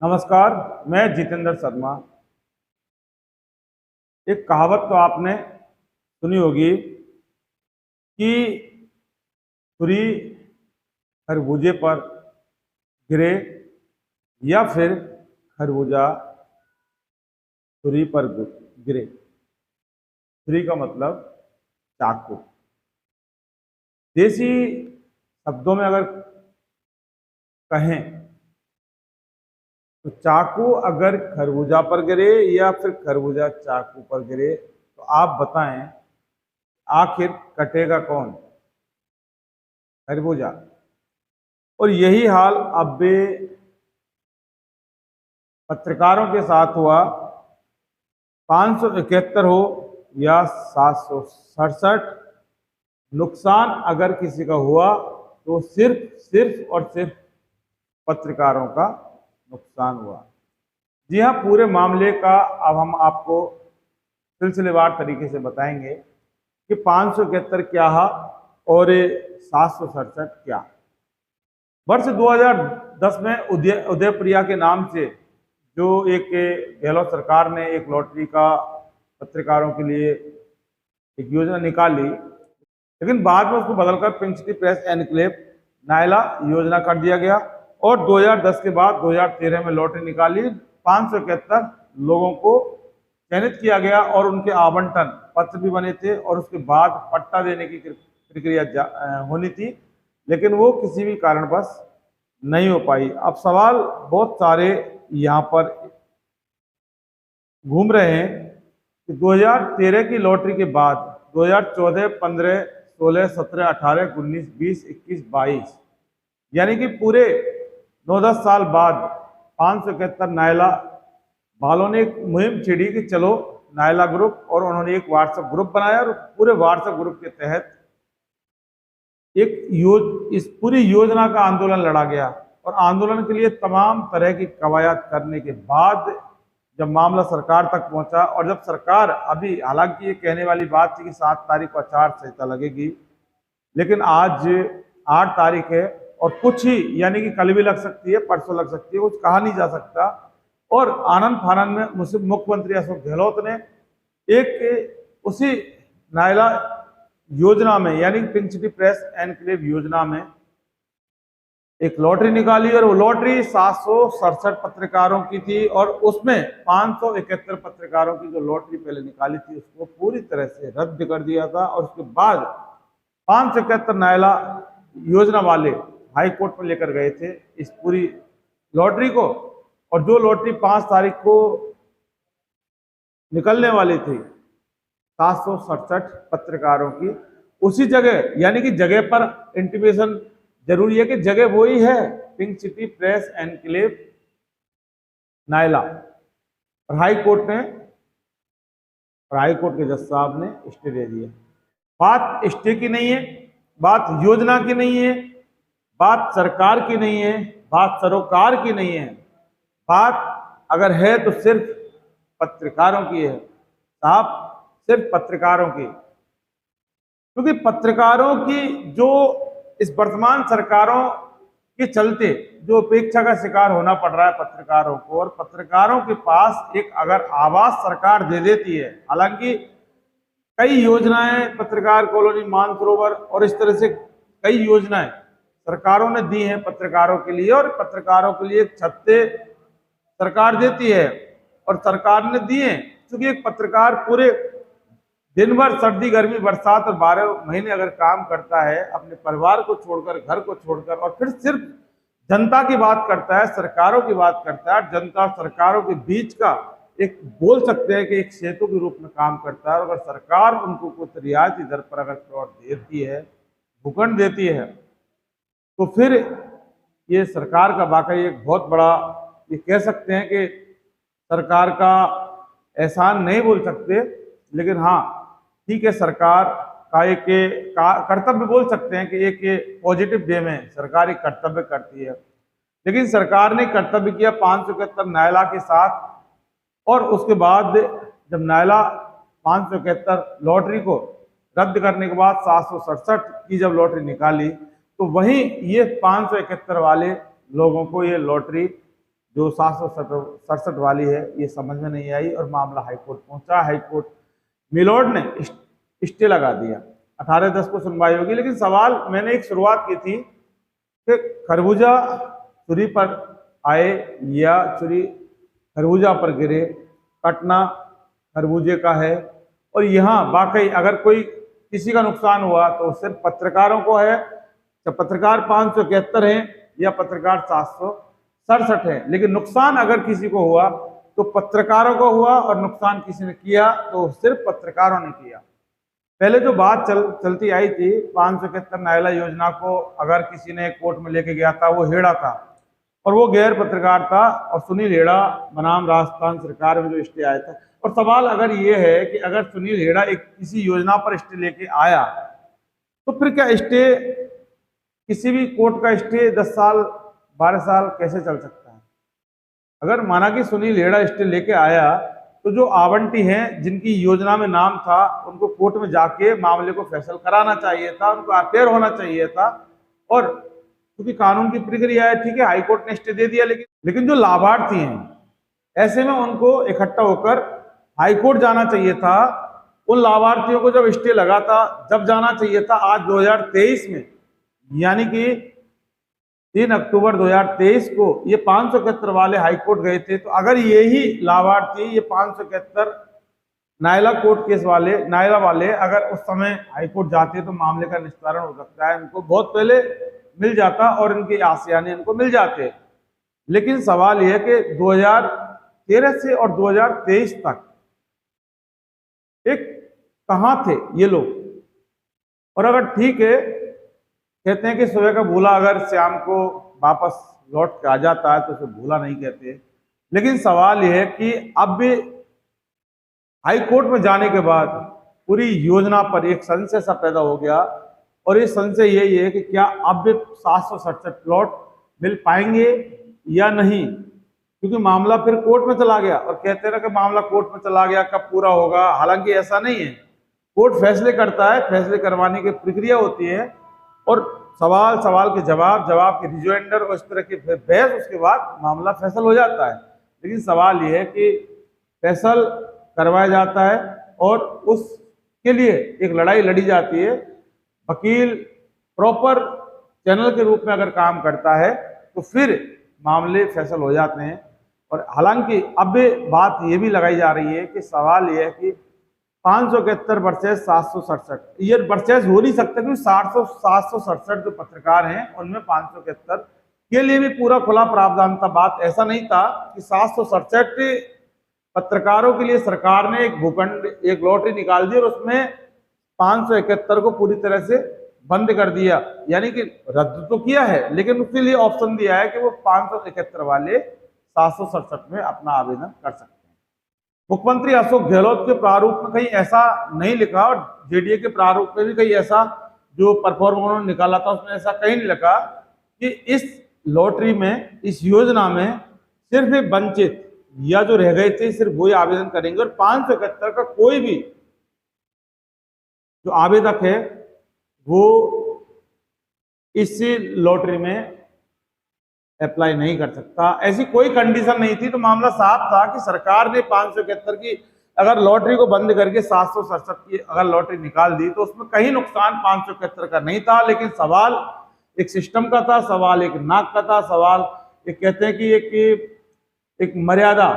नमस्कार। मैं जितेंद्र शर्मा। एक कहावत तो आपने सुनी होगी कि छुरी खरबूजे पर गिरे या फिर खरबूजा छुरी पर गिरे। छुरी का मतलब चाकू। देसी शब्दों में अगर कहें तो चाकू अगर खरबूजा पर गिरे या फिर खरबूजा चाकू पर गिरे तो आप बताएं आखिर कटेगा कौन? खरबूजा। और यही हाल अब पत्रकारों के साथ हुआ। 571 हो या 767, नुकसान अगर किसी का हुआ तो सिर्फ और सिर्फ पत्रकारों का नुकसान हुआ। जी हाँ, पूरे मामले का अब हम आपको सिलसिलेवार तरीके से बताएंगे कि 571 क्या है और 767 क्या। वर्ष 2010 में उदयप्रिया के नाम से जो एक गहलोत सरकार ने एक लॉटरी का पत्रकारों के लिए एक योजना निकाली, लेकिन बाद में उसको बदलकर pink city press enclave Naila योजना कर दिया गया और 2010 के बाद 2013 में लॉटरी निकाली। 571 लोगों को चयनित किया गया और उनके आवंटन पत्र भी बने थे और उसके बाद पट्टा देने की प्रक्रिया होनी थी, लेकिन वो किसी भी कारणवश नहीं हो पाई। अब सवाल बहुत सारे यहाँ पर घूम रहे हैं कि 2013 की लॉटरी के बाद 2014, 15, 16, 17, 18, 19, 20, 21, 22 यानी कि पूरे 9-10 साल बाद 571 नायला वालों ने एक मुहिम छेड़ी कि चलो नायला ग्रुप, और उन्होंने एक व्हाट्सएप ग्रुप बनाया और पूरे व्हाट्सएप ग्रुप के तहत इस पूरी योजना का आंदोलन लड़ा गया। और आंदोलन के लिए तमाम तरह की कवायद करने के बाद जब मामला सरकार तक पहुंचा और जब सरकार, अभी हालांकि ये कहने वाली बात थी कि 7 तारीख को आचार संहिता लगेगी, लेकिन आज 8 तारीख है और कुछ ही यानी कि कल भी लग सकती है, परसों लग सकती है, कुछ कहा नहीं जा सकता। और आनंद फानंद में मुख्यमंत्री अशोक गहलोत ने एक उसी नायला योजना में यानी पिंक सिटी प्रेस एनक्लेव योजना में एक लॉटरी निकाली और वो लॉटरी 767 पत्रकारों की थी और उसमें 571 पत्रकारों की जो लॉटरी पहले निकाली थी उसको पूरी तरह से रद्द कर दिया था। और उसके बाद 571 नायला योजना वाले हाई कोर्ट पर लेकर गए थे इस पूरी लॉटरी को, और जो लॉटरी 5 तारीख को निकलने वाली थी 767 पत्रकारों की, उसी जगह यानी कि जगह पर इंटीमेशन जरूरी है कि जगह वही है, pink city press enclave Naila. और हाई कोर्ट के जज साहब ने स्टे दे दिया। बात स्टे की नहीं है, बात योजना की नहीं है, बात सरकार की नहीं है, बात सरोकार की नहीं है, बात अगर है तो सिर्फ पत्रकारों की है साहब, सिर्फ पत्रकारों की। क्योंकि पत्रकारों की जो इस वर्तमान सरकारों के चलते जो उपेक्षा का शिकार होना पड़ रहा है पत्रकारों को, और पत्रकारों के पास एक अगर आवाज सरकार दे देती है, हालांकि कई योजनाएं पत्रकार कॉलोनी, मानसरोवर और इस तरह से कई योजनाएं सरकारों ने दी हैं पत्रकारों के लिए, और पत्रकारों के लिए छत्ते सरकार देती है और सरकार ने दिए, क्योंकि एक पत्रकार पूरे दिन भर सर्दी गर्मी बरसात और 12 महीने अगर काम करता है अपने परिवार को छोड़कर, घर को छोड़कर, और फिर सिर्फ जनता की बात करता है, सरकारों की बात करता है, जनता और सरकारों के बीच का एक बोल सकते हैं कि एक सेतु के रूप में काम करता है। और अगर सरकार उनको कुछ रियायती दर पर अगर प्लॉट देती है, भूखंड देती है, तो फिर ये सरकार का वाकई एक बहुत बड़ा, ये कह सकते हैं कि सरकार का एहसान नहीं बोल सकते, लेकिन हाँ ठीक है, सरकार का एक कर्तव्य बोल सकते हैं कि एक पॉजिटिव वे में सरकार एक कर्तव्य करती है। लेकिन सरकार ने कर्तव्य किया 571 नायला के साथ, और उसके बाद जब नायला 571 लॉटरी को रद्द करने के बाद 767 की जब लॉटरी निकाली, तो वहीं ये 571 वाले लोगों को ये लॉटरी जो 767 वाली है ये समझ में नहीं आई और मामला हाईकोर्ट पहुंचा। हाईकोर्ट मिलोड ने स्टे लगा दिया। 18/10 को सुनवाई होगी। लेकिन सवाल मैंने एक शुरुआत की थी कि खरबूजा छुरी पर आए या छुरी खरबूजा पर गिरे, कटना खरबूजे का है। और यहाँ वाकई अगर कोई किसी का नुकसान हुआ तो सिर्फ पत्रकारों को है। जब पत्रकार 571 हैं या पत्रकार 767 है, लेकिन नुकसान अगर किसी को हुआ तो पत्रकारों को हुआ और नुकसान किसी ने किया तो सिर्फ पत्रकारों ने किया। पहले जो बात चलती आई थी 571 नायला योजना को अगर किसी ने कोर्ट में लेके गया था वो हेड़ा था और वो गैर पत्रकार था और सुनील हेड़ा बनाम राजस्थान सरकार में जो स्टे आया था। और सवाल अगर ये है कि अगर सुनील हेड़ा एक किसी योजना पर स्टे लेके आया तो फिर क्या स्टे, किसी भी कोर्ट का स्टे 10 साल 12 साल कैसे चल सकता है? अगर माना कि सुनील हेड़ा स्टे लेके आया तो जो आवंटी हैं जिनकी योजना में नाम था उनको कोर्ट में जाके मामले को फैसल कराना चाहिए था, उनको अपेयर होना चाहिए था। और क्योंकि कानून की प्रक्रिया है, ठीक है, हाईकोर्ट ने स्टे दे दिया, लेकिन जो लाभार्थी हैं ऐसे में उनको इकट्ठा होकर हाईकोर्ट जाना चाहिए था। उन लाभार्थियों को जब स्टे लगा था, जब जाना चाहिए था आज 2023 में, यानी कि 3 अक्टूबर 2023 को ये 571 वाले हाईकोर्ट गए थे। तो अगर यही लाभार्थी ये 571 नायला कोर्ट केस वाले, नायला वाले अगर उस समय हाईकोर्ट जाते तो मामले का निस्तारण हो सकता है, इनको बहुत पहले मिल जाता और इनके आसियाने इनको मिल जाते। लेकिन सवाल यह है कि 2013 से और 2023 तक एक कहाँ थे ये लोग? और अगर ठीक है, कहते हैं कि सुबह का भूला अगर शाम को वापस लौट के आ जाता है तो उसे भूला नहीं कहते। लेकिन सवाल यह है कि अब भी हाई कोर्ट में जाने के बाद पूरी योजना पर एक संशय सा पैदा हो गया और ये संशय यही है कि क्या अब भी 767 प्लॉट मिल पाएंगे या नहीं, क्योंकि मामला फिर कोर्ट में चला गया और कहते हैं कि मामला कोर्ट में चला गया, कब पूरा होगा? हालांकि ऐसा नहीं है, कोर्ट फैसले करता है, फैसले करवाने की प्रक्रिया होती है और सवाल के जवाब के रिजोइंडर और इस तरह की बहस, उसके बाद मामला फैसल हो जाता है। लेकिन सवाल यह है कि फैसल करवाया जाता है और उसके लिए एक लड़ाई लड़ी जाती है। वकील प्रॉपर चैनल के रूप में अगर काम करता है तो फिर मामले फैसल हो जाते हैं। और हालांकि अब बात ये भी लगाई जा रही है कि सवाल ये है कि 571 वर्सेस 767 ये वर्सेस हो नहीं सकता, क्योंकि 767 जो पत्रकार हैं उनमें 571 के लिए भी पूरा खुला प्रावधान था। बात ऐसा नहीं था कि 767 पत्रकारों के लिए सरकार ने एक भूखंड, एक लॉटरी निकाल दी और उसमें 571 को पूरी तरह से बंद कर दिया, यानी कि रद्द तो किया है लेकिन उसके लिए ऑप्शन दिया है कि वो 571 वाले 767 में अपना आवेदन कर सकते हैं। मुख्यमंत्री अशोक गहलोत के प्रारूप में कहीं ऐसा नहीं लिखा और जेडीए के प्रारूप में भी कहीं ऐसा जो परफॉर्म उन्होंने निकाला था उसमें ऐसा कहीं नहीं लिखा कि इस लॉटरी में, इस योजना में सिर्फ वंचित या जो रह गए थे सिर्फ वही आवेदन करेंगे और 571 का कोई भी जो आवेदक है वो इस लॉटरी में अप्लाई नहीं कर सकता। ऐसी कोई कंडीशन नहीं थी। तो मामला साफ था कि सरकार ने 571 की अगर लॉटरी को बंद करके 767 की अगर लॉटरी निकाल दी तो उसमें कहीं नुकसान 571 का नहीं था। लेकिन सवाल एक सिस्टम का था, सवाल एक नाक का था, सवाल एक कहते हैं कि एक मर्यादा,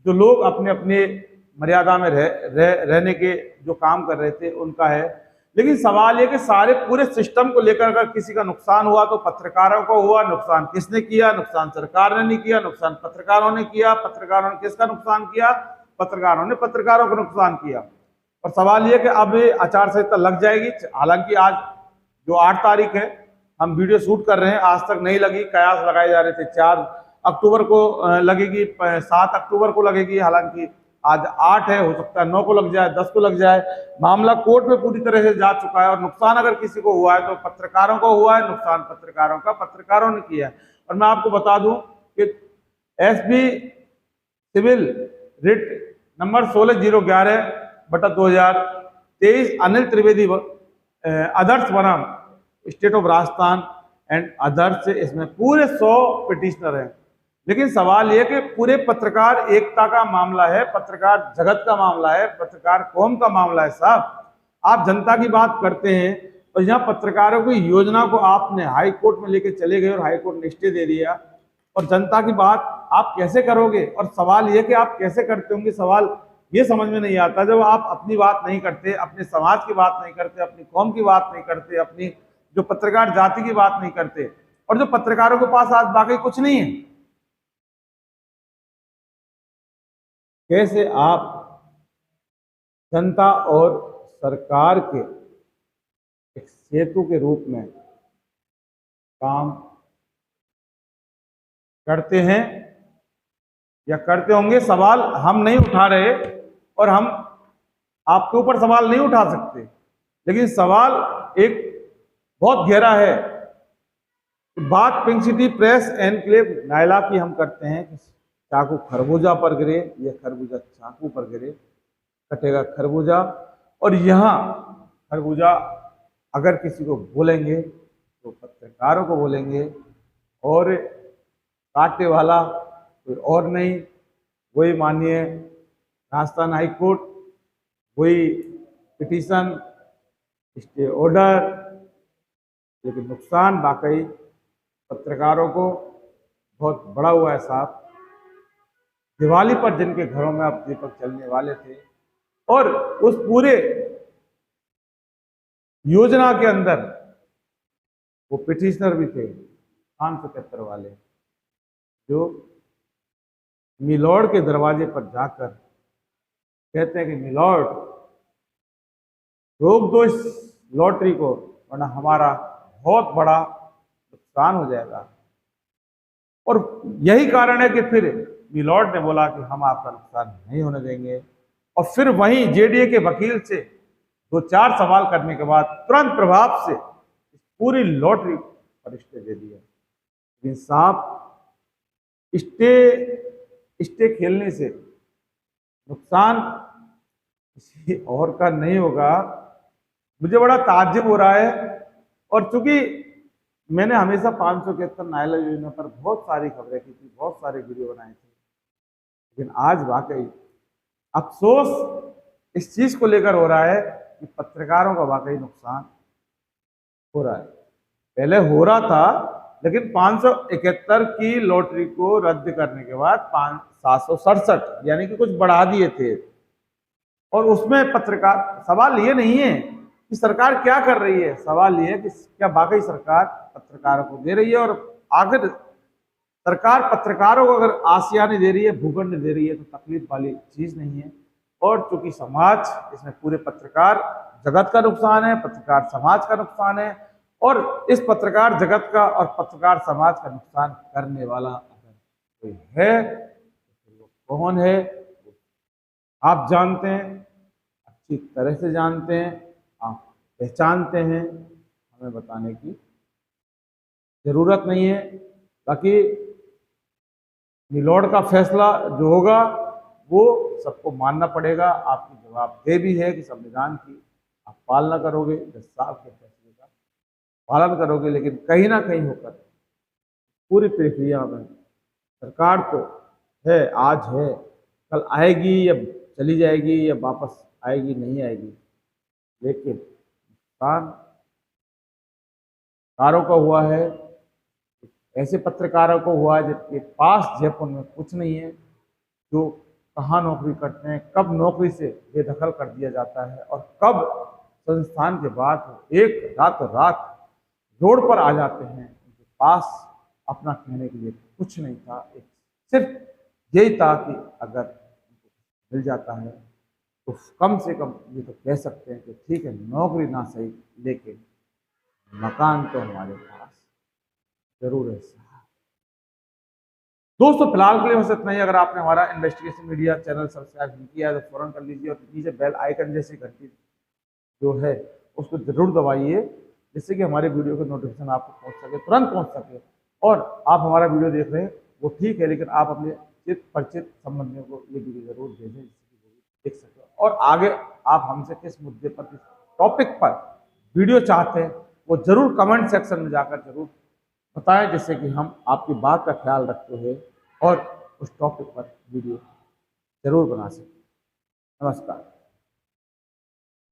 जो लोग अपने अपने मर्यादा में रहने के जो काम कर रहे थे उनका है। लेकिन सवाल ये कि सारे पूरे सिस्टम को लेकर अगर किसी का नुकसान हुआ तो पत्रकारों को हुआ। नुकसान किसने किया? नुकसान सरकार ने नहीं किया, नुकसान पत्रकारों ने किया। पत्रकारों ने किसका नुकसान किया? पत्रकारों ने पत्रकारों का नुकसान किया। और सवाल ये कि अब आचार संहिता लग जाएगी। हालांकि आज जो 8 तारीख है, हम वीडियो शूट कर रहे हैं, आज तक नहीं लगी। कयास लगाए जा रहे थे 4 अक्टूबर को लगेगी, 7 अक्टूबर को लगेगी। हालांकि आज 8 है, हो सकता है 9 को लग जाए, 10 को लग जाए। मामला कोर्ट में पूरी तरह से जा चुका है और नुकसान अगर किसी को हुआ है तो पत्रकारों को हुआ है, नुकसान पत्रकारों का पत्रकारों ने किया है। और मैं आपको बता दूं कि SB civil writ number 16011/2023 Anil Trivedi others बनाम state of Rajasthan and others से, इसमें पूरे 100 पिटिशनर हैं। लेकिन सवाल यह कि पूरे पत्रकार एकता का मामला है, पत्रकार जगत का मामला है, पत्रकार कौम का मामला है साहब। आप जनता की बात करते हैं और यहाँ पत्रकारों की योजना को आपने हाई कोर्ट में लेके चले गए और हाई कोर्ट ने स्टे दे दिया, और जनता की बात आप कैसे करोगे? और सवाल यह कि आप कैसे करते होंगे, सवाल ये समझ में नहीं आता जब आप अपनी बात नहीं करते, अपने समाज की बात नहीं करते, अपनी कौम की बात नहीं करते, अपनी जो पत्रकार जाति की बात नहीं करते, और जो पत्रकारों के पास आज बाकी कुछ नहीं है। कैसे आप जनता और सरकार के एक सेतु के रूप में काम करते हैं या करते होंगे? सवाल हम नहीं उठा रहे और हम आपके ऊपर सवाल नहीं उठा सकते, लेकिन सवाल एक बहुत गहरा है। बात pink city press enclave Naila की हम करते हैं कि चाकू खरबूजा पर गिरे या खरबूजा चाकू पर गिरे, कटेगा खरबूजा। और यहाँ खरबूजा अगर किसी को बोलेंगे तो पत्रकारों को बोलेंगे, और काटने वाला कोई और नहीं, वही माननीय राजस्थान हाई कोर्ट, वही पिटीशन, स्टे ऑर्डर। लेकिन नुकसान वाकई पत्रकारों को बहुत बड़ा हुआ है साहब। दिवाली पर जिनके घरों में अब दीपक चलने वाले थे, और उस पूरे योजना के अंदर वो पिटिशनर भी थे 573 वाले, जो मिलॉर्ड के दरवाजे पर जाकर कहते हैं कि मिलॉर्ड रोक दो इस लॉटरी को, वरना हमारा बहुत बड़ा नुकसान हो जाएगा। और यही कारण है कि फिर मिलॉर्ड ने बोला कि हम आपका नुकसान नहीं होने देंगे, और फिर वहीं जेडीए के वकील से 2-4 सवाल करने के बाद तुरंत प्रभाव से पूरी लॉटरी पर स्टे दे दिया। लेकिन साहब स्टे खेलने से नुकसान किसी और का नहीं होगा। मुझे बड़ा ताज्जुब हो रहा है, और चूंकि मैंने हमेशा 573 नायला योजना पर बहुत सारी खबरें की थी, बहुत सारे वीडियो बनाए थे, लेकिन आज वाकई अफसोस इस चीज को लेकर हो रहा है कि पत्रकारों का वाकई नुकसान हो रहा है। पहले हो रहा था, लेकिन 571 की लॉटरी को रद्द करने के बाद 767 यानी कि कुछ बढ़ा दिए थे। और उसमें पत्रकार, सवाल ये नहीं है कि सरकार क्या कर रही है, सवाल ये है कि क्या वाकई सरकार पत्रकारों को दे रही है। और आखिर सरकार पत्रकारों को अगर आसियाने दे रही है, भूखंड दे रही है, तो तकलीफ वाली चीज नहीं है। और चूंकि समाज, इसमें पूरे पत्रकार जगत का नुकसान है, पत्रकार समाज का नुकसान है, और इस पत्रकार जगत का और पत्रकार समाज का नुकसान करने वाला अगर कोई है तो वो कौन है? आप जानते हैं, अच्छी तरह से जानते हैं, आप पहचानते हैं, हमें बताने की जरूरत नहीं है। बाकी मिलॉर्ड का फैसला जो होगा वो सबको मानना पड़ेगा। आपकी जवाबदेही भी है कि संविधान की आप पालना करोगे, जज साहब के फैसले का पालन करोगे, लेकिन कहीं ना कहीं होकर पूरी प्रक्रिया में सरकार तो है, आज है, कल आएगी या चली जाएगी या वापस आएगी नहीं आएगी, लेकिन नुकसान पत्रकारों का हुआ है। ऐसे पत्रकारों को हुआ है जिनके पास जयपुर में कुछ नहीं है, जो कहाँ नौकरी करते हैं, कब नौकरी से बेदखल कर दिया जाता है, और कब संस्थान के बाद एक रात रोड पर आ जाते हैं। उनके पास अपना कहने के लिए कुछ नहीं था, एक सिर्फ यही था कि अगर उनको मिल जाता है तो कम से कम ये तो कह सकते हैं कि ठीक है, नौकरी ना सही, लेकिन मकान तो हमारे पास जरूर है। दोस्तों फिलहाल के लिए बस इतना ही। अगर आपने हमारा इन्वेस्टिगेशन मीडिया चैनल सब्सक्राइब नहीं किया है तो फौरन कर लीजिए, और नीचे बेल आइकन जैसी घंटी जो है उसको जरूर दबाइए, जिससे कि हमारे वीडियो के नोटिफिकेशन आपको पहुंच सके, तुरंत पहुंच सके। और आप हमारा वीडियो देख रहे हैं वो ठीक है, लेकिन आप अपने चित परिचित संबंधियों को ये वीडियो जरूर भेजें, जिससे कि वो देख सके। और आगे आप हमसे किस मुद्दे पर, किस टॉपिक पर वीडियो चाहते हैं, वो जरूर कमेंट सेक्शन में जाकर जरूर बताएं, जिससे कि हम आपकी बात का ख्याल रखते हुए और उस टॉपिक पर वीडियो जरूर बना सकते। नमस्कार।